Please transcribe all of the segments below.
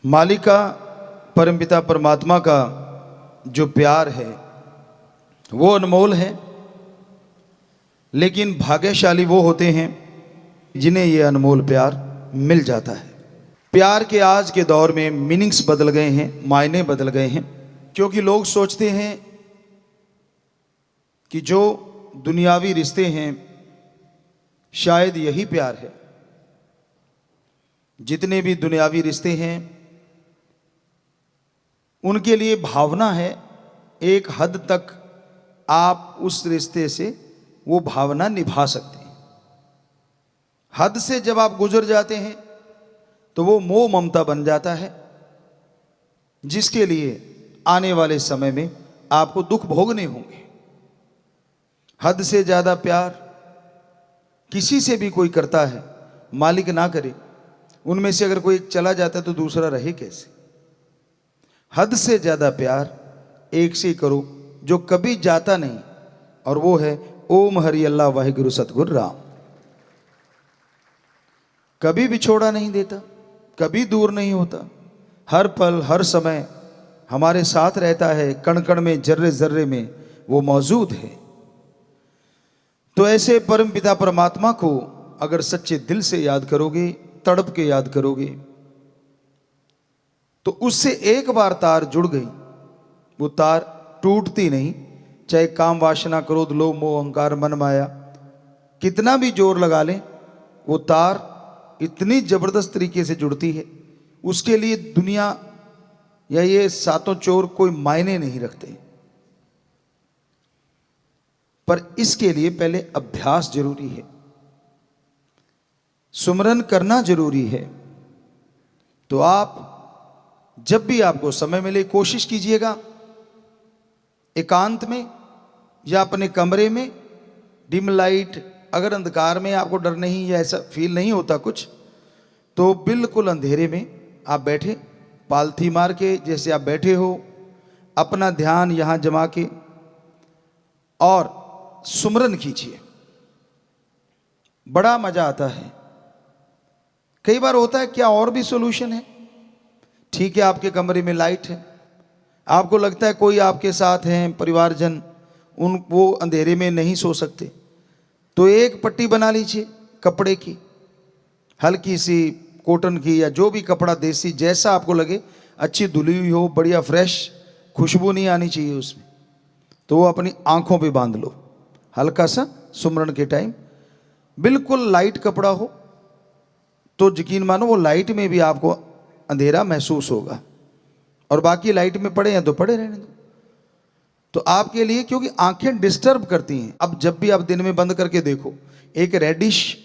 मालिक का, परमपिता परमात्मा का जो प्यार है वो अनमोल है, लेकिन भाग्यशाली वो होते हैं जिन्हें ये अनमोल प्यार मिल जाता है। प्यार के आज के दौर में मीनिंग्स बदल गए हैं, मायने बदल गए हैं, क्योंकि लोग सोचते हैं कि जो दुनियावी रिश्ते हैं शायद यही प्यार है। जितने भी दुनियावी रिश्ते हैं उनके लिए भावना है, एक हद तक आप उस रिश्ते से वो भावना निभा सकते हैं। हद से जब आप गुजर जाते हैं तो वो मोह ममता बन जाता है, जिसके लिए आने वाले समय में आपको दुख भोगने होंगे। हद से ज्यादा प्यार किसी से भी कोई करता है, मालिक ना करे, उनमें से अगर कोई एक चला जाता है तो दूसरा रहे कैसे। हद से ज्यादा प्यार एक से करो जो कभी जाता नहीं, और वो है ओम हरि अल्लाह वाहिगुरु सतगुरु राम। कभी बिछोड़ा नहीं देता, कभी दूर नहीं होता, हर पल हर समय हमारे साथ रहता है, कण कण में जर्रे जर्रे में वो मौजूद है। तो ऐसे परम पिता परमात्मा को अगर सच्चे दिल से याद करोगे, तड़प के याद करोगे, तो उससे एक बार तार जुड़ गई, वो तार टूटती नहीं। चाहे काम वासना क्रोध लोभ मोह अहंकार मन माया कितना भी जोर लगा लें, वो तार इतनी जबरदस्त तरीके से जुड़ती है, उसके लिए दुनिया या ये सातों चोर कोई मायने नहीं रखते। पर इसके लिए पहले अभ्यास जरूरी है, सुमरन करना जरूरी है। तो आप जब भी आपको समय मिले कोशिश कीजिएगा, एकांत में या अपने कमरे में डिम लाइट, अगर अंधकार में आपको डर नहीं या ऐसा फील नहीं होता कुछ, तो बिल्कुल अंधेरे में आप बैठे, पालथी मार के जैसे आप बैठे हो, अपना ध्यान यहां जमा के और सुमरन कीजिए। बड़ा मजा आता है। कई बार होता है क्या और भी सॉल्यूशन है। ठीक है, आपके कमरे में लाइट है, आपको लगता है कोई आपके साथ हैं परिवारजन, वो अंधेरे में नहीं सो सकते, तो एक पट्टी बना लीजिए कपड़े की, हल्की सी कॉटन की या जो भी कपड़ा देसी जैसा आपको लगे, अच्छी धुली हुई हो, बढ़िया फ्रेश, खुशबू नहीं आनी चाहिए उसमें, तो वो अपनी आंखों पे बांध लो हल्का सा सुमरन के टाइम। बिल्कुल लाइट कपड़ा हो तो यकीन मानो वो लाइट में भी आपको अंधेरा महसूस होगा, और बाकी लाइट में पड़े हैं तो पड़े रहने दो। तो आपके लिए, क्योंकि आंखें डिस्टर्ब करती हैं, अब जब भी आप दिन में बंद करके देखो, एक रेडिश,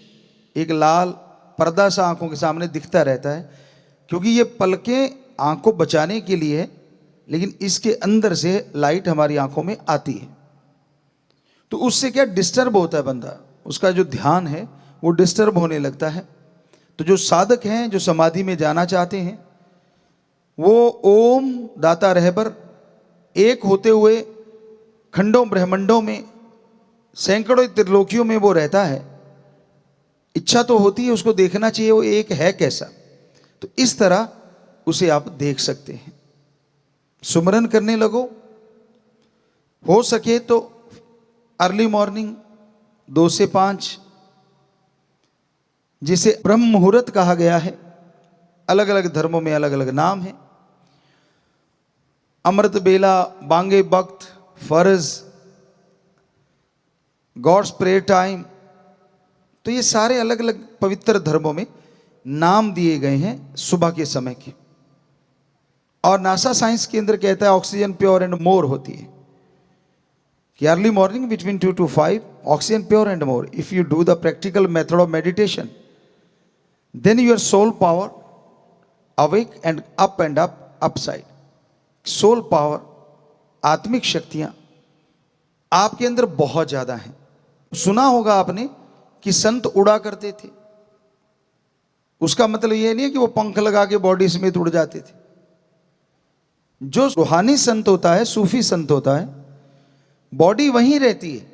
एक लाल पर्दा सा आंखों के सामने दिखता रहता है, क्योंकि ये पलकें आंखों बचाने के लिए है, लेकिन इसके अंदर से लाइट हमारी आंखों में आती है, तो उससे क्या डिस्टर्ब होता है बंदा, उसका जो ध्यान है वो डिस्टर्ब होने लगता है। तो जो साधक हैं, जो समाधि में जाना चाहते हैं, वो ओम दाता रहबर एक होते हुए खंडों ब्रह्मंडों में सैकड़ों त्रिलोकियों में वो रहता है। इच्छा तो होती है उसको देखना चाहिए वो एक है कैसा, तो इस तरह उसे आप देख सकते हैं। सुमरन करने लगो, हो सके तो अर्ली मॉर्निंग 2 से 5, जिसे ब्रह्म मुहूर्त कहा गया है। अलग अलग धर्मों में अलग अलग नाम है। अमृत बेला, बांगे वक्त, फर्ज, गॉड्स प्रेयर टाइम, तो ये सारे अलग अलग पवित्र धर्मों में नाम दिए गए हैं सुबह के समय के। और नासा साइंस केंद्र कहता है ऑक्सीजन प्योर एंड मोर होती है कि early morning between 2 to 5 oxygen pure and more. If you do the practical method of meditation, then your soul power awake and up upside. Soul power, आत्मिक शक्तियां आपके अंदर बहुत ज्यादा हैं। सुना होगा आपने कि संत उड़ा करते थे, उसका मतलब यह नहीं है कि वो पंख लगा के बॉडी समेत उड़ जाते थे। जो रूहानी संत होता है, सूफी संत होता है, बॉडी वहीं रहती है,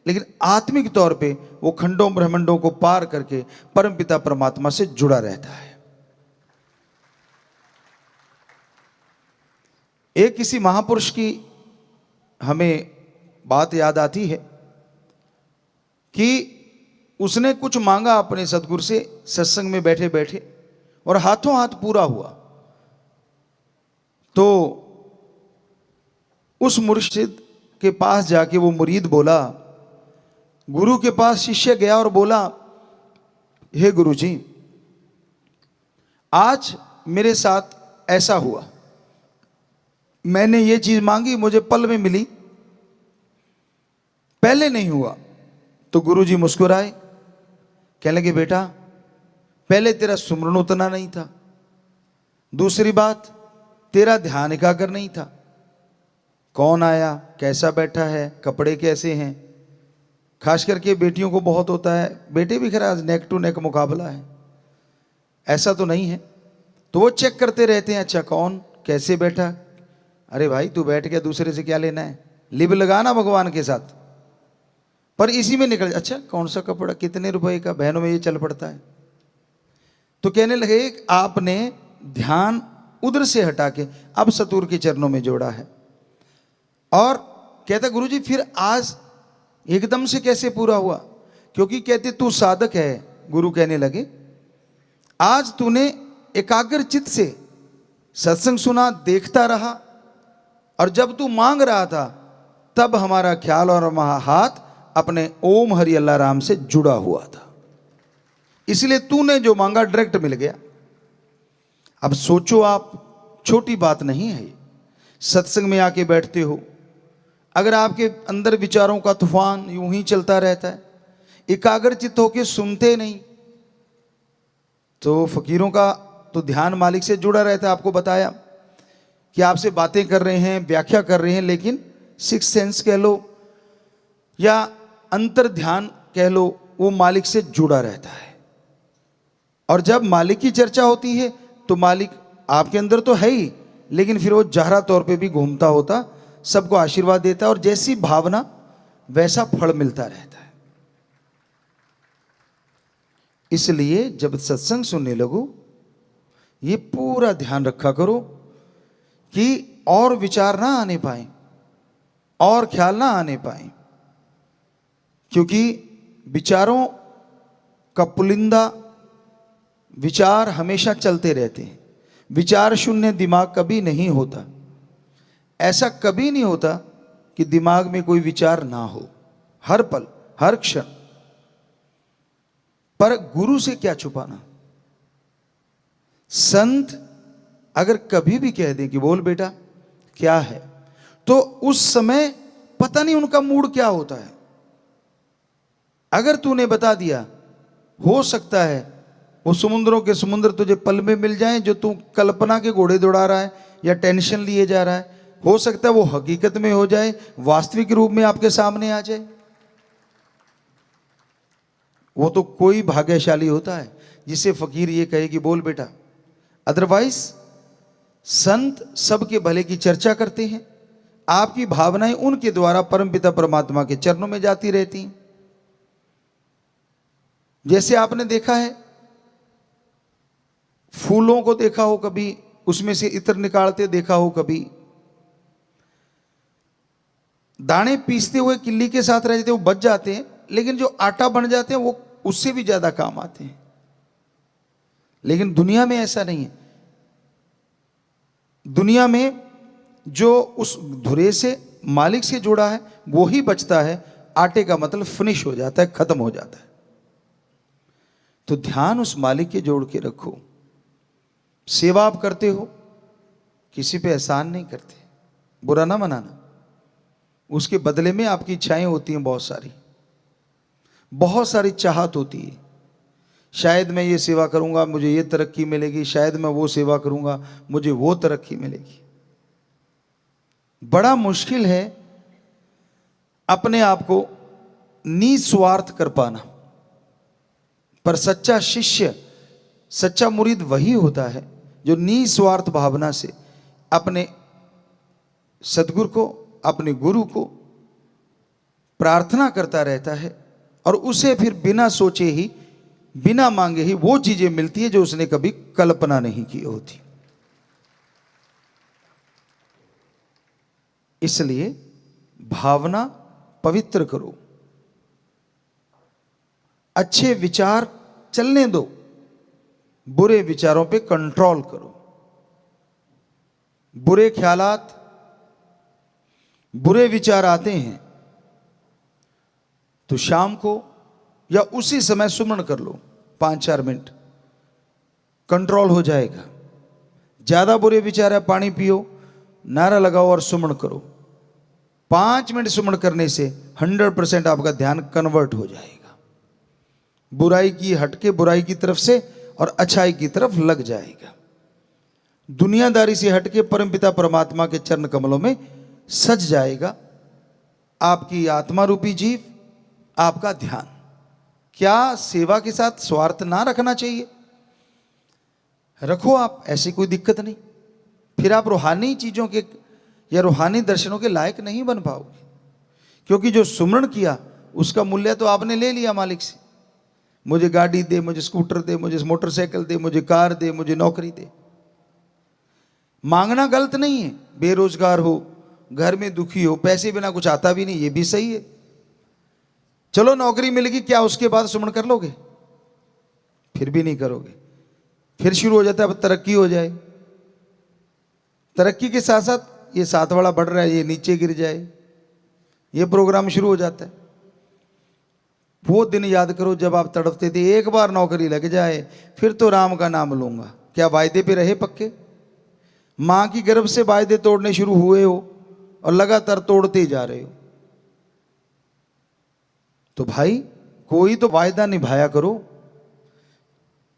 लेकिन आत्मिक तौर पे वो खंडों ब्रह्मंडों को पार करके परमपिता परमात्मा से जुड़ा रहता है। एक किसी महापुरुष की हमें बात याद आती है कि उसने कुछ मांगा अपने सदगुरु से सत्संग में बैठे बैठे, और हाथों हाथ पूरा हुआ। तो उस मुर्शिद के पास जाके वो मुरीद बोला, गुरु के पास शिष्य गया और बोला, हे गुरु जी, आज मेरे साथ ऐसा हुआ, मैंने ये चीज मांगी, मुझे पल में मिली, पहले नहीं हुआ। तो गुरु जी मुस्कुराए, कहने लगे, बेटा पहले तेरा सुमरन उतना नहीं था, दूसरी बात तेरा ध्यान एकाग्र नहीं था, कौन आया, कैसा बैठा है, कपड़े कैसे हैं, खास करके बेटियों को बहुत होता है, बेटे भी खैर आज नेक टू नेक मुकाबला है, ऐसा तो नहीं है, तो वो चेक करते रहते हैं, अच्छा कौन कैसे बैठा, अरे भाई तू बैठ गया, दूसरे से क्या लेना है, लिब लगाना भगवान के साथ, पर इसी में निकल, अच्छा कौन सा कपड़ा, कितने रुपए का, बहनों में ये चल पड़ता है। तो कहने लगे आपने ध्यान उधर से हटा के अब सतगुरु के चरणों में जोड़ा है। और कहता गुरुजी फिर आज एकदम से कैसे पूरा हुआ, क्योंकि कहते तू साधक है। गुरु कहने लगे आज तूने एकाग्र चित्त से सत्संग सुना, देखता रहा, और जब तू मांग रहा था तब हमारा ख्याल और हमारा हाथ अपने ओम हरि अल्लाह राम से जुड़ा हुआ था, इसलिए तूने जो मांगा डायरेक्ट मिल गया। अब सोचो आप, छोटी बात नहीं है ये। सत्संग में आके बैठते हो, अगर आपके अंदर विचारों का तूफान यूं ही चलता रहता है, एकाग्र चित्त होके सुनते नहीं, तो फकीरों का तो ध्यान मालिक से जुड़ा रहता है। आपको बताया कि आपसे बातें कर रहे हैं, व्याख्या कर रहे हैं, लेकिन सिक्स सेंस कह लो या अंतर ध्यान कह लो, वो मालिक से जुड़ा रहता है। और जब मालिक की चर्चा होती है तो मालिक आपके अंदर तो है ही, लेकिन फिर वो जाहरा तौर पे भी घूमता होता, सबको आशीर्वाद देता है, और जैसी भावना वैसा फल मिलता रहता है। इसलिए जब सत्संग सुनने लगो, ये पूरा ध्यान रखा करो कि और विचार ना आने पाए, और ख्याल ना आने पाए, क्योंकि विचारों का पुलिंदा विचार हमेशा चलते रहते हैं। विचार शून्य दिमाग कभी नहीं होता। ऐसा कभी नहीं होता कि दिमाग में कोई विचार ना हो, हर पल हर क्षण। पर गुरु से क्या छुपाना। संत अगर कभी भी कह दे कि बोल बेटा क्या है, तो उस समय पता नहीं उनका मूड क्या होता है। अगर तूने बता दिया, हो सकता है वो समुद्रों के समुद्र तुझे पल में मिल जाएं, जो तू कल्पना के घोड़े दौड़ा रहा है या टेंशन लिए जा रहा है, हो सकता है वो हकीकत में हो जाए, वास्तविक रूप में आपके सामने आ जाए। वो तो कोई भाग्यशाली होता है जिसे फकीर ये कहे कि बोल बेटा। अदरवाइज संत सबके भले की चर्चा करते हैं, आपकी भावनाएं उनके द्वारा परमपिता परमात्मा के चरणों में जाती रहती हैं। जैसे आपने देखा है, फूलों को देखा हो कभी, उसमें से इत्र निकालते देखा हो कभी, दाने पीसते हुए किल्ली के साथ रह जाते, वो बच जाते हैं, लेकिन जो आटा बन जाते हैं वो उससे भी ज्यादा काम आते हैं। लेकिन दुनिया में ऐसा नहीं है। दुनिया में जो उस धुरे से मालिक से जुड़ा है वो ही बचता है, आटे का मतलब फिनिश हो जाता है, खत्म हो जाता है। तो ध्यान उस मालिक के जोड़ के रखो। सेवा आप करते हो, किसी पे एहसान नहीं करते, बुरा ना मनाना, उसके बदले में आपकी इच्छाएं होती हैं, बहुत सारी चाहत होती है। शायद मैं ये सेवा करूंगा मुझे ये तरक्की मिलेगी, शायद मैं वो सेवा करूंगा मुझे वो तरक्की मिलेगी। बड़ा मुश्किल है अपने आप को निस्वार्थ कर पाना। पर सच्चा शिष्य, सच्चा मुरीद वही होता है जो निस्वार्थ भावना से अपने सद्गुरु को, अपने गुरु को प्रार्थना करता रहता है, और उसे फिर बिना सोचे ही, बिना मांगे ही वो चीजें मिलती है जो उसने कभी कल्पना नहीं की होती। इसलिए भावना पवित्र करो, अच्छे विचार चलने दो, बुरे विचारों पे कंट्रोल करो। बुरे ख्यालात, बुरे विचार आते हैं तो शाम को या उसी समय सुमन कर लो, 5-4 मिनट, कंट्रोल हो जाएगा। ज्यादा बुरे विचार है, पानी पियो, नारा लगाओ और सुमन करो। 5 मिनट सुमन करने से 100% आपका ध्यान कन्वर्ट हो जाएगा, बुराई की हटके बुराई की तरफ से और अच्छाई की तरफ लग जाएगा। दुनियादारी से हटके परमपिता परमात्मा के चरण कमलों में सज जाएगा आपकी आत्मा रूपी जीव, आपका ध्यान। क्या सेवा के साथ स्वार्थ ना रखना चाहिए? रखो आप, ऐसी कोई दिक्कत नहीं। फिर आप रूहानी चीजों के या रूहानी दर्शनों के लायक नहीं बन पाओगे, क्योंकि जो सुमरण किया उसका मूल्य तो आपने ले लिया मालिक से। मुझे गाड़ी दे, मुझे स्कूटर दे, मुझे मोटरसाइकिल दे, मुझे कार दे, मुझे नौकरी दे। मांगना गलत नहीं है, बेरोजगार हो, घर में दुखी हो, पैसे बिना कुछ आता भी नहीं, ये भी सही है। चलो नौकरी मिलेगी, क्या उसके बाद सुमन कर लोगे? फिर भी नहीं करोगे। फिर शुरू हो जाता है अब तरक्की हो जाए, तरक्की के साथ साथ ये साथ वाला बढ़ रहा है, ये नीचे गिर जाए, ये प्रोग्राम शुरू हो जाता है। वो दिन याद करो जब आप तड़पते थे, एक बार नौकरी लग जाए फिर तो राम का नाम लूंगा। क्या वायदे पे रहे पक्के? मां की गर्भ से वायदे तोड़ने शुरू हुए हो और लगातार तोड़ते ही जा रहे हो। तो भाई कोई तो वायदा निभाया करो,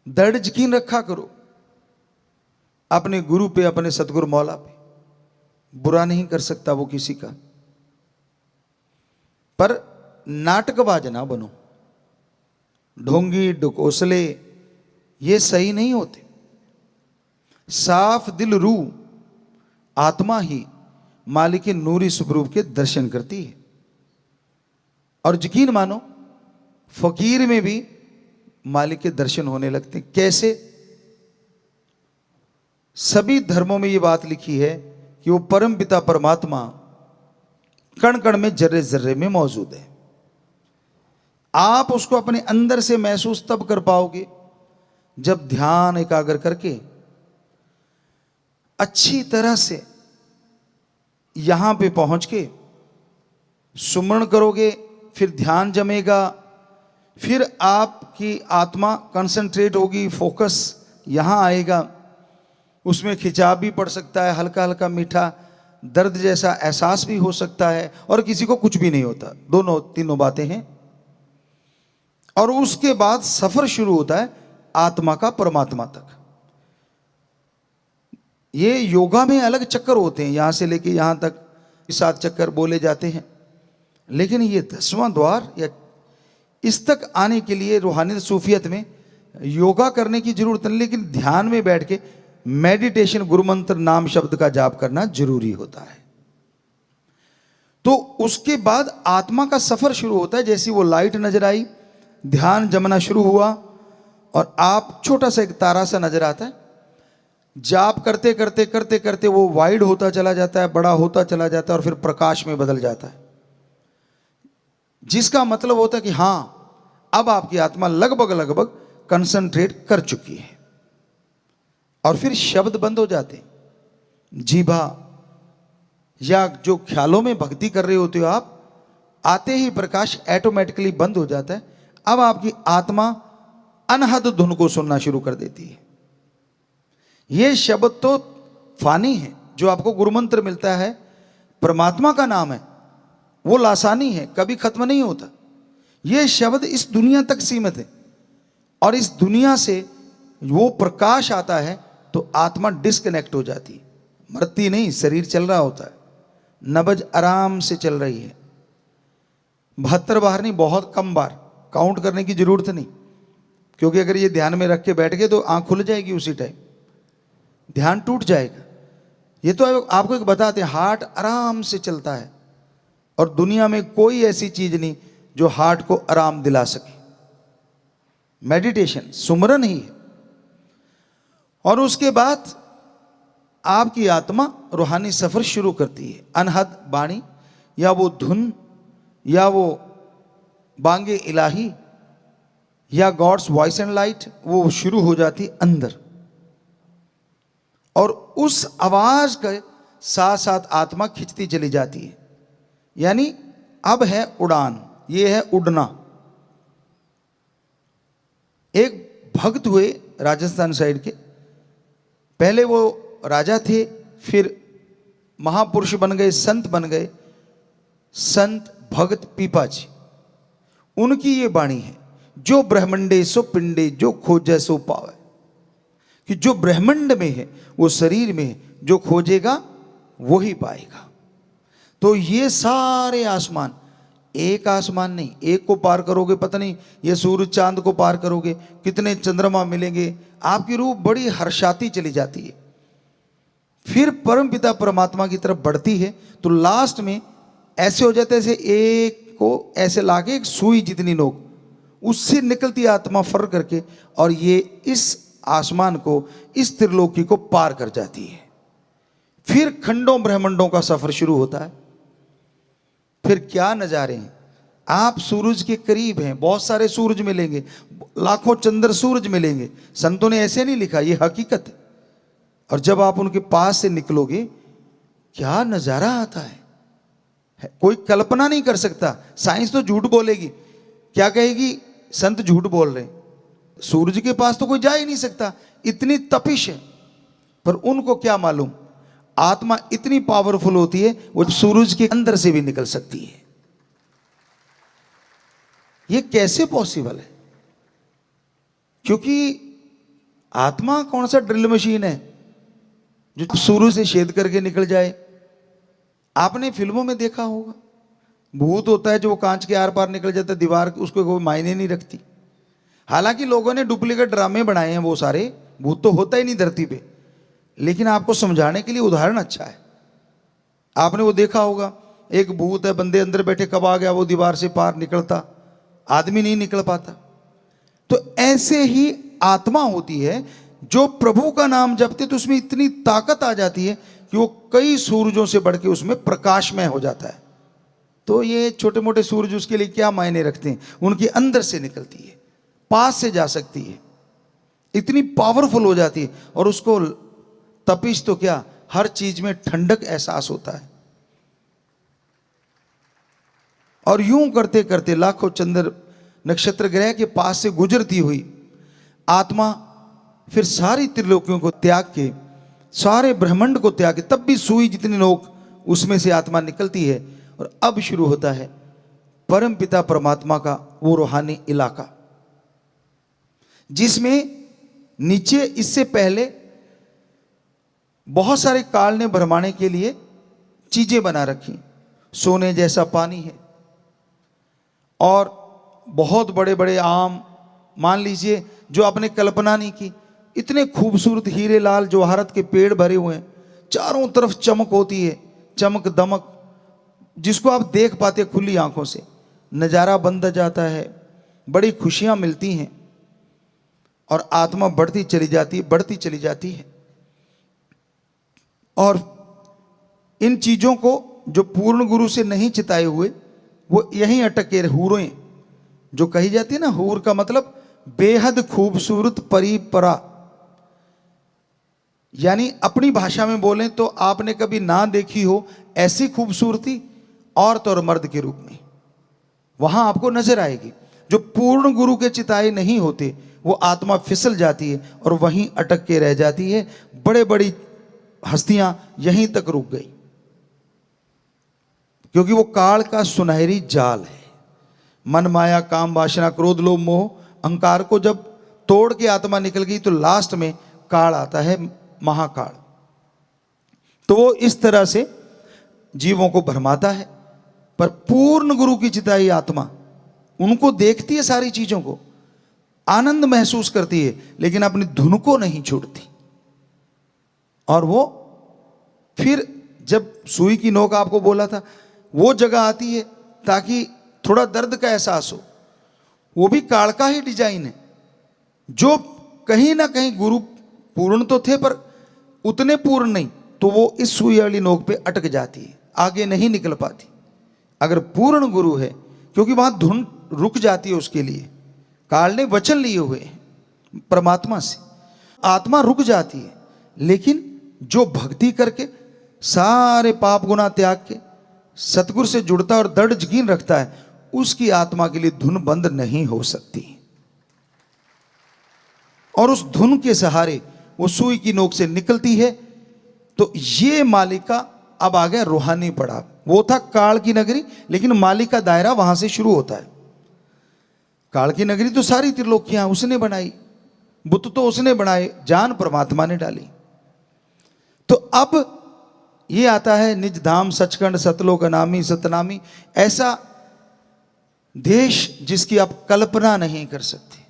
दृढ़ यकीन रखा करो अपने गुरु पे, अपने सतगुरु मौला पे। बुरा नहीं कर सकता वो किसी का, पर नाटकबाज ना बनो। ढोंगी ढकोसले ये सही नहीं होते। साफ दिल रूह आत्मा ही मालिक के नूरी स्वरूप के दर्शन करती है। और यकीन मानो फकीर में भी मालिक के दर्शन होने लगते हैं। कैसे? सभी धर्मों में ये बात लिखी है कि वो परम पिता परमात्मा कण कण में, जर्रे जर्रे में मौजूद है। आप उसको अपने अंदर से महसूस तब कर पाओगे जब ध्यान एकाग्र करके अच्छी तरह से यहां पे पहुंच के सुमरण करोगे। फिर ध्यान जमेगा, फिर आपकी आत्मा कंसंट्रेट होगी, फोकस यहां आएगा। उसमें खिंचाव भी पड़ सकता है, हल्का हल्का मीठा दर्द जैसा एहसास भी हो सकता है, और किसी को कुछ भी नहीं होता। दोनों तीनों बातें हैं। और उसके बाद सफर शुरू होता है आत्मा का परमात्मा तक। ये योगा में अलग चक्कर होते हैं, यहां से लेके यहां तक 7 चक्कर बोले जाते हैं, लेकिन ये 10वां द्वार या इस तक आने के लिए रूहानी सूफियत में योगा करने की जरूरत नहीं, लेकिन ध्यान में बैठ के मेडिटेशन, गुरु मंत्र नाम शब्द का जाप करना जरूरी होता है। तो उसके बाद आत्मा का सफर शुरू होता है। जैसी वो लाइट नजर आई, ध्यान जमना शुरू हुआ और आप छोटा सा एक तारा सा नजर आता है। जाप करते करते करते करते वो वाइड होता चला जाता है, बड़ा होता चला जाता है और फिर प्रकाश में बदल जाता है, जिसका मतलब होता है कि हां, अब आपकी आत्मा लगभग लगभग कंसंट्रेट कर चुकी है। और फिर शब्द बंद हो जाते हैं। जीभा या जो ख्यालों में भक्ति कर रहे होते हो आप, आते ही प्रकाश ऑटोमेटिकली बंद हो जाता है। अब आपकी आत्मा अनहद धुन को सुनना शुरू कर देती है। ये शब्द तो फानी है, जो आपको गुरु मंत्र मिलता है, परमात्मा का नाम है, वो लासानी है, कभी खत्म नहीं होता। ये शब्द इस दुनिया तक सीमित है, और इस दुनिया से वो प्रकाश आता है तो आत्मा डिस्कनेक्ट हो जाती है। मरती नहीं, शरीर चल रहा होता है, नब्ज आराम से चल रही है। 72 बार नहीं, बहुत कम बार, काउंट करने की जरूरत नहीं, क्योंकि अगर ये ध्यान में रख के बैठ गए तो आंख खुल जाएगी, उसी टाइम ध्यान टूट जाएगा। ये तो आपको एक बताते हैं, हार्ट आराम से चलता है, और दुनिया में कोई ऐसी चीज नहीं जो हार्ट को आराम दिला सके। मेडिटेशन, सुमरन ही है। और उसके बाद आपकी आत्मा रूहानी सफर शुरू करती है। अनहद बाणी या वो धुन या वो बांगे इलाही या गॉड्स वॉइस एंड लाइट, वो शुरू हो जाती अंदर, और उस आवाज के साथ साथ आत्मा खिंचती चली जाती है। यानी अब है उड़ान, ये है उड़ना। एक भक्त हुए राजस्थान साइड के, पहले वो राजा थे, फिर महापुरुष बन गए, संत बन गए, संत भगत पीपा जी। उनकी ये वाणी है, जो ब्रह्मंडे सो पिंडे जो खोजे सो पावे, कि जो ब्रह्मंड में है वो शरीर में है, जो खोजेगा वो ही पाएगा। तो ये सारे आसमान, एक आसमान नहीं, एक को पार करोगे पता नहीं ये सूरज चांद को पार करोगे कितने चंद्रमा मिलेंगे, आपकी रूह बड़ी हर्षाती चली जाती है। फिर परम पिता परमात्मा की तरफ बढ़ती है, तो लास्ट में ऐसे हो जाते हैं, जैसे एक को ऐसे लाके एक सुई जितनी नोक, उससे निकलती आत्मा फर करके, और ये इस आसमान को, इस त्रिलोकी को पार कर जाती है। फिर खंडों ब्रह्मंडों का सफर शुरू होता है। फिर क्या नजारे हैं, आप सूरज के करीब हैं, बहुत सारे सूरज मिलेंगे, लाखों चंद्र सूरज मिलेंगे, संतों ने ऐसे नहीं लिखा, ये हकीकत है। और जब आप उनके पास से निकलोगे, क्या नजारा आता है, कोई कल्पना नहीं कर सकता। साइंस तो झूठ बोलेगी, क्या कहेगी, संत झूठ बोल रहे हैं, सूरज के पास तो कोई जा ही नहीं सकता, इतनी तपिश है। पर उनको क्या मालूम, आत्मा इतनी पावरफुल होती है, वो सूरज के अंदर से भी निकल सकती है। ये कैसे पॉसिबल है? क्योंकि आत्मा कौन सा ड्रिल मशीन है जो सूरज से छेद करके निकल जाए। आपने फिल्मों में देखा होगा, भूत होता है जो वो कांच के आर पार निकल जाता है, दीवार उसको कोई मायने नहीं रखती। हालांकि लोगों ने डुप्लीकेट ड्रामे बनाए हैं, वो सारे भूत तो होता ही नहीं धरती पे, लेकिन आपको समझाने के लिए उदाहरण अच्छा है। आपने वो देखा होगा, एक भूत है, बंदे अंदर बैठे, कब आ गया वो दीवार से पार निकलता, आदमी नहीं निकल पाता। तो ऐसे ही आत्मा होती है, जो प्रभु का नाम जपते तो उसमें इतनी ताकत आ जाती है कि वो कई सूरजों से बढ़ के उसमें प्रकाशमय हो जाता है। तो ये छोटे मोटे सूरज उसके लिए क्या मायने रखते हैं, उनके अंदर से निकलती है, पास से जा सकती है, इतनी पावरफुल हो जाती है। और उसको तपिश तो क्या, हर चीज में ठंडक एहसास होता है। और यूं करते करते लाखों चंद्र नक्षत्र ग्रह के पास से गुजरती हुई आत्मा फिर सारी त्रिलोकियों को त्याग के, सारे ब्रह्मांड को त्याग के, तब भी सुई जितनी नोक उसमें से आत्मा निकलती है। और अब शुरू होता है परम पिता परमात्मा का वो रूहानी इलाका, जिसमें नीचे इससे पहले बहुत सारे काल ने भरमाने के लिए चीजें बना रखी, सोने जैसा पानी है, और बहुत बड़े बड़े आम, मान लीजिए जो आपने कल्पना नहीं की, इतने खूबसूरत हीरे लाल जवाहरत के पेड़ भरे हुए हैं, चारों तरफ चमक होती है, चमक दमक, जिसको आप देख पाते खुली आंखों से, नज़ारा बंद जाता है, बड़ी खुशियां मिलती हैं, और आत्मा बढ़ती चली जाती है, बढ़ती चली जाती है। और इन चीजों को जो पूर्ण गुरु से नहीं चिताए हुए, वो यहीं अटक के हूरें, जो कही जाती है ना, हूर का मतलब बेहद खूबसूरत परीपरा, यानी अपनी भाषा में बोलें तो आपने कभी ना देखी हो ऐसी खूबसूरती औरत और मर्द के रूप में वहां आपको नजर आएगी। जो पूर्ण गुरु के चिताए नहीं होते, वो आत्मा फिसल जाती है और वहीं अटक के रह जाती है। बड़े बड़ी हस्तियां यहीं तक रुक गई, क्योंकि वो काल का सुनहरी जाल है। मन माया काम वासना क्रोध लोभ मोह अहंकार को जब तोड़ के आत्मा निकल गई, तो लास्ट में काल आता है, महाकाल। तो वो इस तरह से जीवों को भरमाता है। पर पूर्ण गुरु की चिताई आत्मा उनको देखती है, सारी चीजों को आनंद महसूस करती है, लेकिन अपनी धुन को नहीं छोड़ती। और वो फिर जब सुई की नोक आपको बोला था, वो जगह आती है ताकि थोड़ा दर्द का एहसास हो। वो भी काल का ही डिजाइन है, जो कहीं ना कहीं गुरु पूर्ण तो थे, पर उतने पूर्ण नहीं तो वो इस सुई वाली नोक पे अटक जाती है, आगे नहीं निकल पाती। अगर पूर्ण गुरु है, क्योंकि वहां धुन रुक जाती है उसके लिए, काल ने वचन लिए हुए हैं परमात्मा से, आत्मा रुक जाती है। लेकिन जो भक्ति करके सारे पाप गुना त्याग के सतगुरु से जुड़ता और दृढ़ यकीन रखता है, उसकी आत्मा के लिए धुन बंद नहीं हो सकती। और उस धुन के सहारे वो सुई की नोक से निकलती है। तो ये मालिका अब आ गया रूहानी पड़ाव। वो था काल की नगरी, लेकिन मालिक का दायरा वहां से शुरू होता है। काल की नगरी तो सारी त्रिलोकियां उसने बनाई, बुत तो उसने बनाए, जान परमात्मा ने डाली। तो अब ये आता है निज धाम सचखंड सतलोक अनामी सतनामी, ऐसा देश जिसकी आप कल्पना नहीं कर सकते।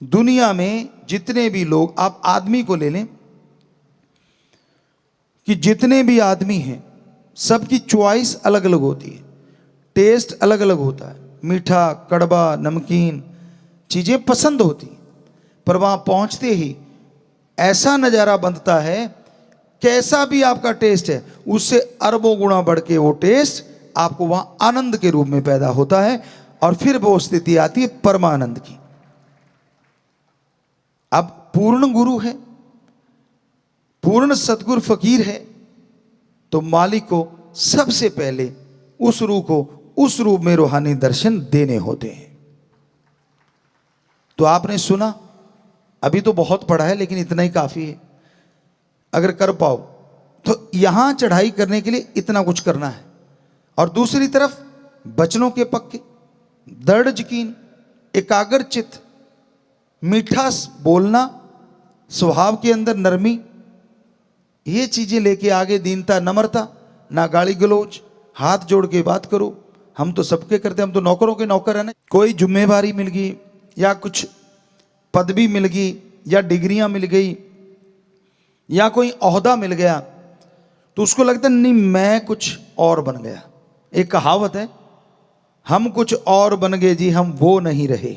दुनिया में जितने भी लोग, आप आदमी को ले लें कि जितने भी आदमी हैं सबकी चॉइस अलग अलग होती है, टेस्ट अलग अलग होता है, मीठा कड़वा नमकीन चीजें पसंद होती हैं। पर वहां पहुंचते ही ऐसा नजारा बनता है, कैसा भी आपका टेस्ट है उससे अरबों गुना बढ़ के वो टेस्ट आपको वहां आनंद के रूप में पैदा होता है। और फिर वो स्थिति आती है परमानंद की। अब पूर्ण गुरु है, पूर्ण सतगुरु फकीर है, तो मालिक को सबसे पहले उस रूह को उस रूप में रूहानी दर्शन देने होते हैं। तो आपने सुना, अभी तो बहुत पढ़ा है लेकिन इतना ही काफी है। अगर कर पाओ तो यहां चढ़ाई करने के लिए इतना कुछ करना है। और दूसरी तरफ बचनों के पक्के, दृढ़ यकीन, एकाग्र चित्त, मीठा बोलना, स्वभाव के अंदर नरमी, ये चीजें लेके आगे दीनता नम्रता, ना गाली गलोच, हाथ जोड़ के बात करो। हम तो सबके करते, हम तो नौकरों के नौकर है ना। कोई जिम्मेवारी मिल गई या कुछ पदवी मिल गई या डिग्रियां मिल गई या कोई ओहदा मिल गया तो उसको लगता है नहीं मैं कुछ और बन गया। एक कहावत है, हम कुछ और बन गए जी, हम वो नहीं रहे।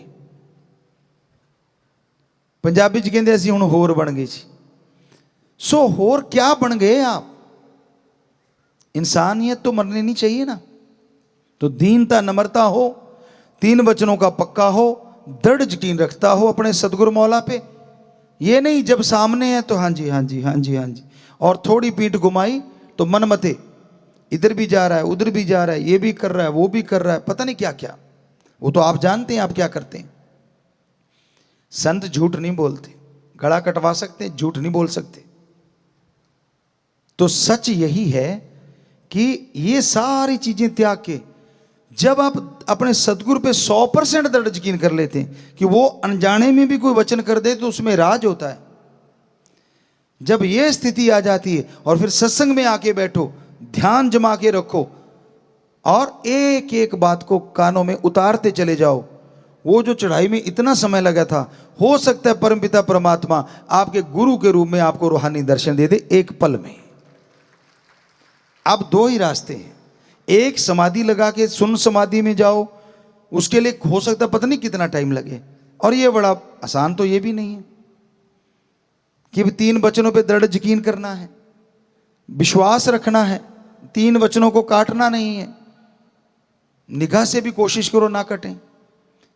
पंजाबी च कहते असीं हुण होर बन गए जी। सो होर क्या बन गए आप? इंसानियत तो मरनी नहीं चाहिए ना। तो दीनता नम्रता हो, तीन वचनों का पक्का हो, दृढ़ यकीन रखता हो अपने सदगुरु मौला पे। ये नहीं जब सामने है तो हाँ जी हाँ जी हाँ जी हाँ जी, और थोड़ी पीठ घुमाई तो मन मते, इधर भी जा रहा है उधर भी जा रहा है, ये भी कर रहा है वो भी कर रहा है, पता नहीं क्या क्या। वो तो आप जानते हैं आप क्या करते हैं। संत झूठ नहीं बोलते, गला कटवा सकते, झूठ नहीं बोल सकते। तो सच यही है कि ये सारी चीजें त्याग के जब आप अपने सदगुरु पे 100% दृढ़ यकीन कर लेते हैं कि वो अनजाने में भी कोई वचन कर दे तो उसमें राज होता है। जब ये स्थिति आ जाती है और फिर सत्संग में आके बैठो, ध्यान जमा के रखो और एक एक बात को कानों में उतारते चले जाओ। वो जो चढ़ाई में इतना समय लगा था, हो सकता है परमपिता परमात्मा आपके गुरु के रूप में आपको रूहानी दर्शन दे दे एक पल में। अब दो ही रास्ते हैं, एक समाधि लगा के सुन समाधि में जाओ, उसके लिए हो सकता है पता नहीं कितना टाइम लगे। और ये बड़ा आसान तो ये भी नहीं है कि तीन वचनों पे दृढ़ यकीन करना है, विश्वास रखना है, तीन वचनों को काटना नहीं है। निगाह से भी कोशिश करो ना कटें,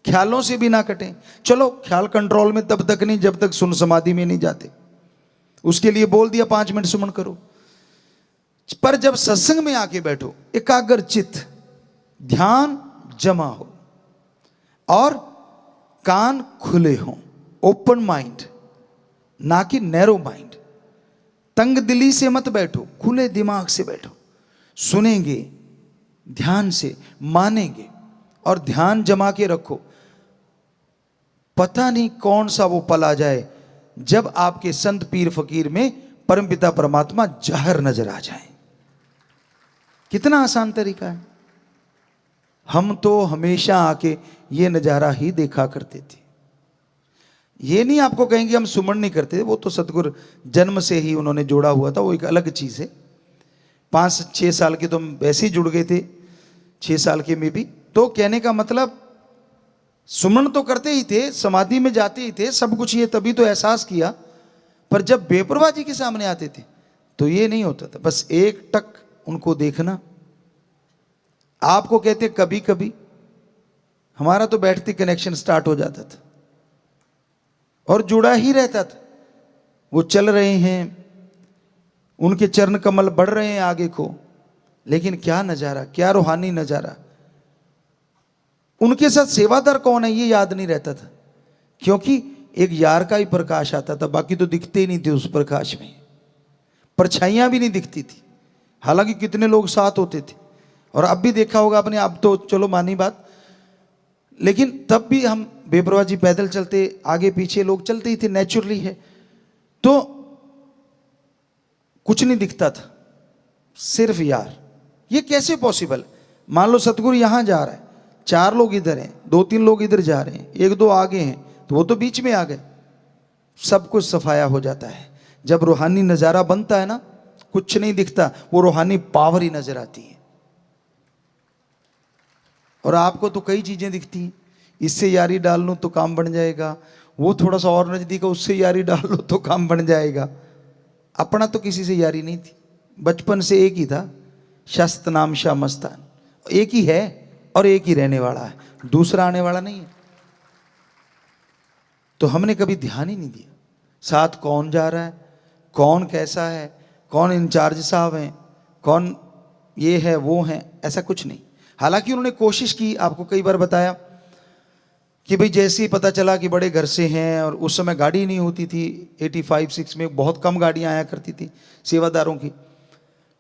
ख्यालों से भी ना कटें। चलो ख्याल कंट्रोल में तब तक नहीं जब तक सुन समाधि में नहीं जाते। उसके लिए बोल दिया 5 मिनट सुमन करो। पर जब सत्संग में आके बैठो, एकाग्र चित्त, ध्यान जमा हो और कान खुले हों, ओपन माइंड ना कि नैरो माइंड। तंग दिली से मत बैठो, खुले दिमाग से बैठो। सुनेंगे ध्यान से, मानेंगे और ध्यान जमा के रखो। पता नहीं कौन सा वो पल आ जाए जब आपके संत पीर फकीर में परमपिता परमात्मा जाहिर नजर आ जाए। कितना आसान तरीका है। हम तो हमेशा आके ये नजारा ही देखा करते थे। ये नहीं आपको कहेंगे हम सुमन नहीं करते, वो तो सतगुरु जन्म से ही उन्होंने जोड़ा हुआ था, वो एक अलग चीज है। 5-6 साल के तो हम वैसे ही जुड़ गए थे, 6 साल के में भी। तो कहने का मतलब सुमन तो करते ही थे, समाधि में जाते ही थे, सब कुछ ये तभी तो एहसास किया, पर जब बेपरवाह जी के सामने आते थे तो ये नहीं होता था, बस एक टक उनको देखना। आपको कहते कभी कभी, हमारा तो बैठते कनेक्शन स्टार्ट हो जाता था और जुड़ा ही रहता था। वो चल रहे हैं, उनके चरण कमल बढ़ रहे हैं आगे को, लेकिन क्या नजारा, क्या रूहानी नजारा। उनके साथ सेवादार कौन है ये याद नहीं रहता था, क्योंकि एक यार का ही प्रकाश आता था, बाकी तो दिखते ही नहीं थे उस प्रकाश में, परछाइयां भी नहीं दिखती थी। हालांकि कितने लोग साथ होते थे, और अब भी देखा होगा आपने, अब तो चलो मानी बात, लेकिन तब भी हम बेपरवाह जी पैदल चलते, आगे पीछे लोग चलते ही थे, नेचुरली है। तो कुछ नहीं दिखता था, सिर्फ यार। ये कैसे पॉसिबल? मान लो सतगुरु यहां जा रहा है, 4 लोग इधर हैं, 2-3 लोग इधर जा रहे हैं, 1-2 आगे हैं, तो वो तो बीच में आ गए। सब कुछ सफाया हो जाता है जब रूहानी नजारा बनता है ना, कुछ नहीं दिखता, वो रूहानी पावर ही नजर आती है। और आपको तो कई चीजें दिखती हैं, इससे यारी डाल लूं तो काम बन जाएगा, वो थोड़ा सा और नजदीक है उससे यारी डाल लो तो काम बन जाएगा। अपना तो किसी से यारी नहीं थी, बचपन से एक ही था, शस्त नाम शाह मस्तान, एक ही है और एक ही रहने वाला है, दूसरा आने वाला नहीं है। तो हमने कभी ध्यान ही नहीं दिया साथ कौन जा रहा है, कौन कैसा है, कौन इंचार्ज साहब हैं, कौन ये है वो है, ऐसा कुछ नहीं। हालांकि उन्होंने कोशिश की, आपको कई बार बताया कि भाई जैसे ही पता चला कि बड़े घर से हैं, और उस समय गाड़ी नहीं होती थी, 85-86 में बहुत कम गाड़ियां आया करती थी सेवादारों की,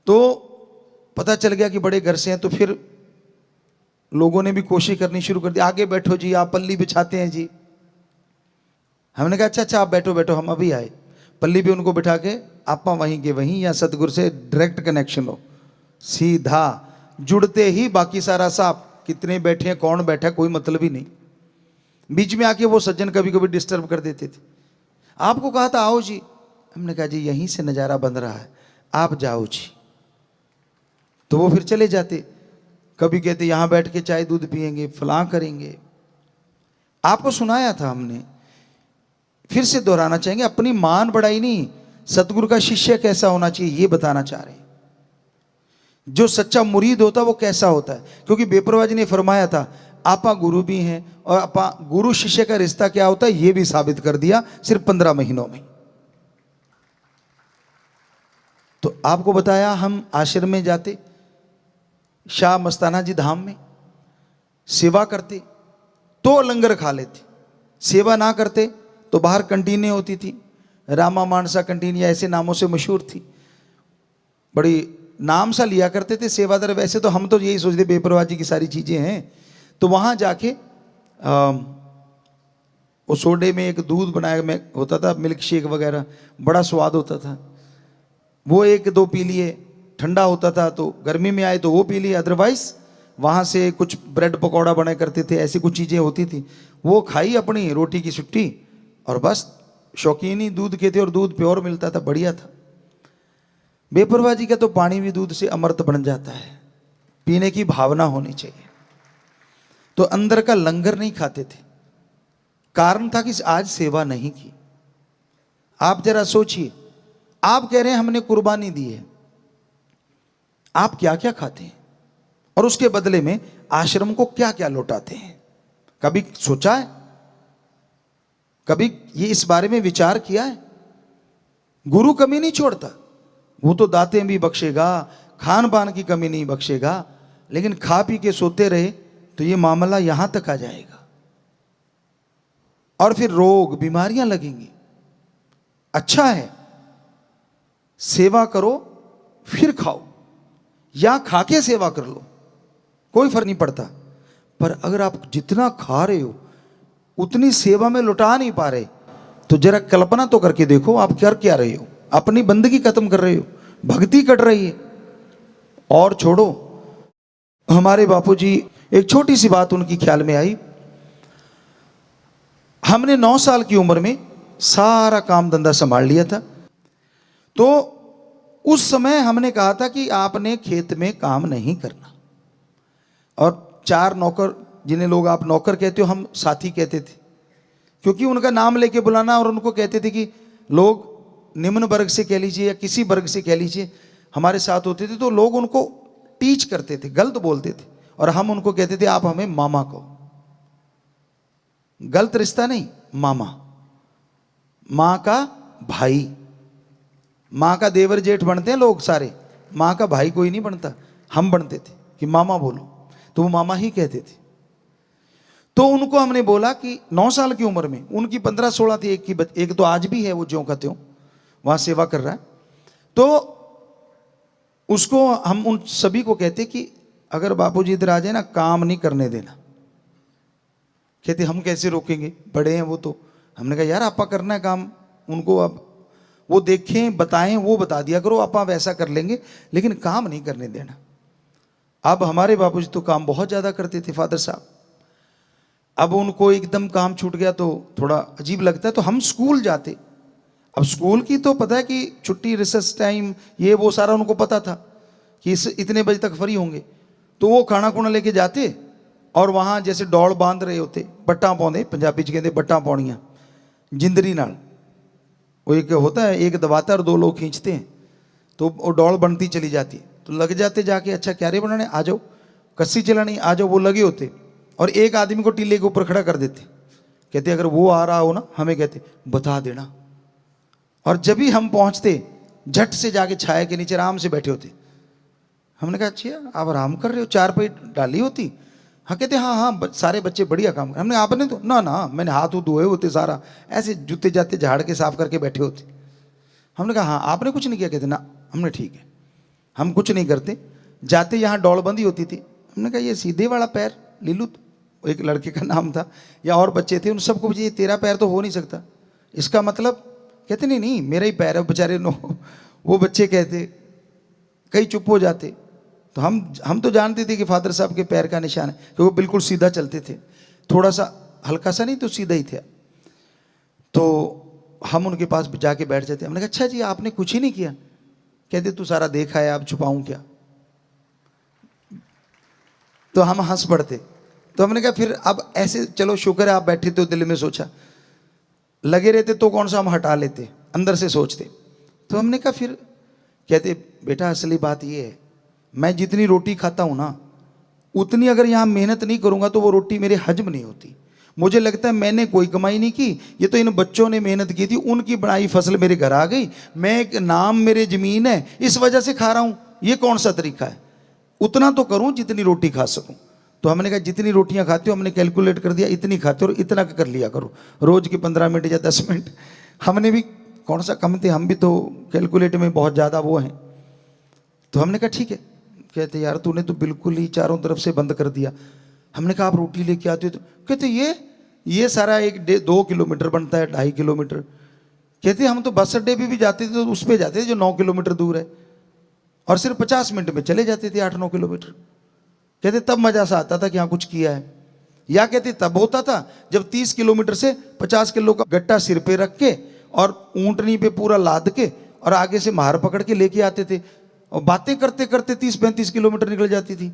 तो पता चल गया कि बड़े घर से हैं, तो फिर लोगों ने भी कोशिश करनी शुरू कर दी, आगे बैठो जी, आप पल्ली बिछाते हैं जी। हमने कहा अच्छा आप बैठो बैठो, हम अभी आए। पल्ली पे उनको बिठा के आपा वहीं के वहीं, या सतगुरु से डायरेक्ट कनेक्शन हो, सीधा जुड़ते ही बाकी सारा साफ, कितने बैठे हैं कौन बैठा है कोई मतलब ही नहीं। बीच में आके वो सज्जन कभी कभी डिस्टर्ब कर देते थे। आपको कहा था आओ जी, हमने कहा जी यहीं से नज़ारा बन रहा है, आप जाओ जी। तो वो फिर चले जाते, कभी कहते यहाँ बैठ के चाय दूध पिएंगे, फलां करेंगे। आपको सुनाया था हमने, फिर से दोहराना चाहेंगे, अपनी मान बढ़ाई नहीं, सतगुरु का शिष्य कैसा होना चाहिए ये बताना चाह रहे हैं। जो सच्चा मुरीद होता है वो कैसा होता है, क्योंकि बेपरवाह जी ने फरमाया था आपा गुरु भी हैं, और आपा गुरु शिष्य का रिश्ता क्या होता है ये भी साबित कर दिया सिर्फ 15 महीनों में। तो आपको बताया, हम आश्रम में जाते, शाह मस्ताना जी धाम में सेवा करते तो लंगर खा लेते, सेवा ना करते तो बाहर कंटीनें होती थी, रामा मानसा कंटीन या ऐसे नामों से मशहूर थी, बड़ी नाम सा लिया करते थे सेवादार। वैसे तो हम तो यही सोचते बेपरवाह जी की सारी चीज़ें हैं, तो वहाँ जाके वो सोडे में एक दूध बनाया में होता था, मिल्क शेक वगैरह, बड़ा स्वाद होता था, वो 1-2 पी लिए। ठंडा होता था तो गर्मी में आए तो वो पी लिए, अदरवाइज वहाँ से कुछ ब्रेड पकौड़ा बना करते थे, ऐसी कुछ चीज़ें होती थी, वो खाई अपनी रोटी की छुट्टी, और बस शौकीन ही दूध के थे, और दूध प्योर मिलता था, बढ़िया था। बेपरवाह जी का तो पानी भी दूध से अमृत बन जाता है, पीने की भावना होनी चाहिए। तो अंदर का लंगर नहीं खाते थे, कारण था कि आज सेवा नहीं की। आप जरा सोचिए, आप कह रहे हैं हमने कुर्बानी दी है, आप क्या क्या खाते हैं और उसके बदले में आश्रम को क्या क्या लौटाते हैं? कभी सोचा है? कभी ये इस बारे में विचार किया है? गुरु कमी नहीं छोड़ता, वो तो दातें भी बख्शेगा, खान पान की कमी नहीं बख्शेगा, लेकिन खा पी के सोते रहे तो ये मामला यहां तक आ जाएगा, और फिर रोग बीमारियां लगेंगी। अच्छा है सेवा करो फिर खाओ, या खा के सेवा कर लो, कोई फर्क नहीं पड़ता, पर अगर आप जितना खा रहे हो उतनी सेवा में लुटा नहीं पा रहे, तो जरा कल्पना तो करके देखो आप कर क्या रहे हो। अपनी बंदगी खत्म कर रहे हो, भक्ति कट रही है। और छोड़ो, हमारे बापूजी, एक छोटी सी बात उनकी ख्याल में आई, हमने 9 साल की उम्र में सारा काम धंधा संभाल लिया था, तो उस समय हमने कहा था कि आपने खेत में काम नहीं करना, और 4 नौकर, जिन्हें लोग आप नौकर कहते हो, हम साथी कहते थे, क्योंकि उनका नाम लेके बुलाना, और उनको कहते थे कि लोग निम्न वर्ग से कह लीजिए या किसी वर्ग से कह लीजिए हमारे साथ होते थे, तो लोग उनको टीच करते थे, गलत बोलते थे, और हम उनको कहते थे आप हमें मामा कहो। गलत रिश्ता नहीं, मामा, मां का भाई। मां का देवर जेठ बनते हैं लोग सारे, मां का भाई कोई नहीं बनता। हम बनते थे कि मामा बोलो, तो वो मामा ही कहते थे। तो उनको हमने बोला कि 9 साल की उम्र में, उनकी 15-16 थी, एक तो आज भी है वो ज्यों का त्यों वहां सेवा कर रहा है। तो उसको हम उन सभी को कहते कि अगर बापूजी इधर आ जाए ना, काम नहीं करने देना। कहते हम कैसे रोकेंगे, बड़े हैं वो तो। हमने कहा यार आपा करना है काम, उनको अब वो देखें बताएं, वो बता दिया करो, आपा वैसा कर लेंगे, लेकिन काम नहीं करने देना। अब हमारे बापूजी तो काम बहुत ज्यादा करते थे, फादर साहब। अब उनको एकदम काम छूट गया तो थोड़ा अजीब लगता है। तो हम स्कूल जाते, अब स्कूल की तो पता है कि छुट्टी, रिसेस टाइम, ये वो सारा उनको पता था कि इतने बजे तक फ्री होंगे। तो वो खाना खुना लेके जाते और वहाँ जैसे डौल बांध रहे होते, बट्टा पाਉਂਦੇ, पंजाबी च कहते बट्टा पाਉਣੀਆਂ, जिंदरी नाल। वो एक होता है, एक दबाता और 2 लोग खींचते हैं, तो वो डौल बनती चली जाती है। तो लग जाते जाके, अच्छा क्यारे बनाने, आ जाओ, कस्सी चलानी, आ जाओ। वो लगे होते और एक आदमी को टीले के ऊपर खड़ा कर देते। कहते अगर वो आ रहा हो ना, हमें कहते बता देना। और जब भी हम पहुंचते, झट से जाके छाया के नीचे आराम से बैठे होते। हमने कहा अच्छा आप आराम कर रहे हो, 4 पे डाली होती। हाँ कहते हाँ हाँ सारे बच्चे बढ़िया काम कर। हमने आपने तो ना ना, मैंने हाथ धोए होते, सारा ऐसे जूते जाते झाड़ के साफ करके बैठे होते। हमने कहा हाँ आपने कुछ नहीं किया। कहते ना, हमने ठीक है, हम कुछ नहीं करते। जाते यहाँ डौलबंदी होती थी। हमने कहा ये सीधे वाला पैर लीलू, एक लड़के का नाम था, या और बच्चे थे, उन सबको ये तेरा पैर तो हो नहीं सकता, इसका मतलब। कहते नहीं नहीं मेरा ही पैर है। बेचारे नो, वो बच्चे कहते, कई चुप हो जाते। तो हम तो जानते थे कि फादर साहब के पैर का निशान है, कि वो बिल्कुल सीधा चलते थे, थोड़ा सा हल्का सा नहीं तो सीधा ही थे। तो हम उनके पास जाके बैठ जाते। हमने कहा अच्छा जी आपने कुछ ही नहीं किया। कहते तू सारा देखा है, अब छुपाऊं क्या। तो हम हंस पड़ते। तो हमने कहा फिर अब ऐसे चलो शुक्र है आप बैठे थे, दिल में सोचा, लगे रहते तो कौन सा हम हटा लेते, अंदर से सोचते। तो हमने कहा फिर, कहते बेटा असली बात ये है, मैं जितनी रोटी खाता हूं ना, उतनी अगर यहां मेहनत नहीं करूंगा तो वो रोटी मेरे हजम नहीं होती। मुझे लगता है मैंने कोई कमाई नहीं की, ये तो इन बच्चों ने मेहनत की थी, उनकी बनाई फसल मेरे घर आ गई, मैं एक नाम मेरे जमीन है, इस वजह से खा रहा हूं। ये कौन सा तरीका है, उतना तो करूं जितनी रोटी खा सकूं। तो हमने कहा जितनी रोटियां खाते हो, हमने कैलकुलेट कर दिया, इतनी खाते हो और इतना कर लिया करो, रोज के 15 मिनट या 10 मिनट। हमने भी कौन सा कम थे, हम भी तो कैलकुलेट में बहुत ज़्यादा वो हैं। तो हमने कहा ठीक है। कहते यार तूने तो बिल्कुल ही चारों तरफ से बंद कर दिया। हमने कहा आप रोटी लेके आते हो तो। कहते ये सारा 2 किलोमीटर बनता है, 2.5 किलोमीटर। कहते हम तो बस अड्डे पे भी जाते थे तो उस पर जाते थे जो 9 किलोमीटर दूर है, और सिर्फ 50 मिनट में चले जाते थे 8-9 किलोमीटर। कहते तब मजा सा आता था कि हाँ कुछ किया है। या कहते तब होता था जब 30 किलोमीटर से 50 किलो का गट्टा सिर पे रख के और ऊंटनी पे पूरा लाद के और आगे से मार पकड़ के लेके आते थे, और बातें करते करते 30-35 किलोमीटर निकल जाती थी।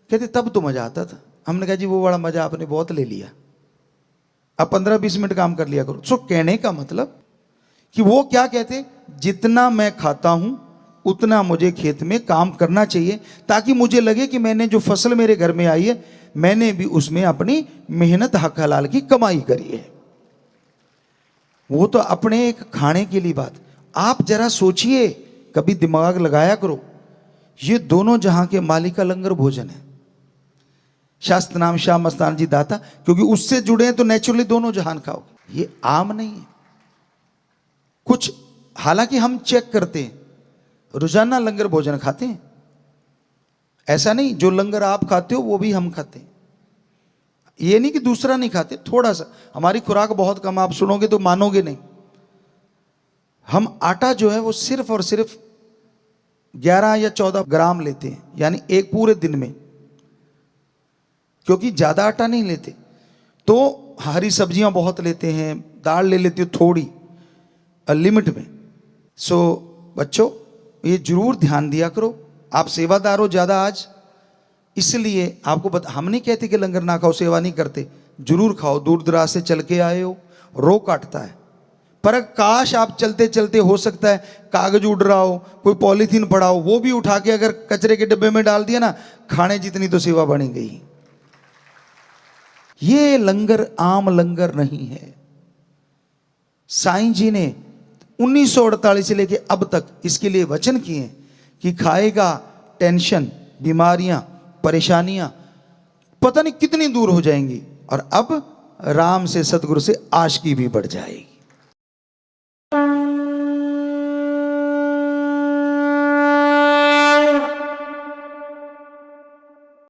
कहते तब तो मजा आता था। हमने कहा जी वो बड़ा मजा आपने बहुत ले लिया, अब 15-20 मिनट काम कर लिया करो। सो कहने का मतलब कि वो क्या कहते, जितना मैं खाता हूं उतना मुझे खेत में काम करना चाहिए, ताकि मुझे लगे कि मैंने जो फसल मेरे घर में आई है, मैंने भी उसमें अपनी मेहनत हक हलाल की कमाई करी है। वो तो अपने एक खाने के लिए बात। आप जरा सोचिए, कभी दिमाग लगाया करो, ये दोनों जहां के मालिक का लंगर भोजन है। शास्त्र नाम शाह मस्तान जी दाता, क्योंकि उससे जुड़े हैं तो नेचुरली दोनों जहान खाओगे। ये आम नहीं है कुछ। हालांकि हम चेक करते हैं, रोजाना लंगर भोजन खाते हैं, ऐसा नहीं जो लंगर आप खाते हो वो भी हम खाते हैं। ये नहीं कि दूसरा नहीं खाते, थोड़ा सा। हमारी खुराक बहुत कम, आप सुनोगे तो मानोगे नहीं। हम आटा जो है वो सिर्फ और सिर्फ 11 या 14 ग्राम लेते हैं, यानी एक पूरे दिन में, क्योंकि ज्यादा आटा नहीं लेते। तो हरी सब्जियां बहुत लेते हैं, दाल ले लेते हो थोड़ी लिमिट में। सो बच्चों ये जरूर ध्यान दिया करो, आप सेवादार हो ज्यादा आज, इसलिए आपको हम नहीं कहते कि लंगर ना खाओ, सेवा नहीं करते, जरूर खाओ। दूर दराज से चल के आए हो, रो काटता है, पर काश आप चलते चलते, हो सकता है कागज उड़ रहा हो, कोई पॉलीथीन पड़ा हो, वो भी उठा के अगर कचरे के डिब्बे में डाल दिया ना, खाने जितनी तो सेवा बनी गई। ये लंगर आम लंगर नहीं है। साईं जी ने 1948 से लेके अब तक इसके लिए वचन किए कि खाएगा, टेंशन, बीमारियां, परेशानियां पता नहीं कितनी दूर हो जाएंगी, और अब राम से, सतगुरु से आशिकी भी बढ़ जाएगी।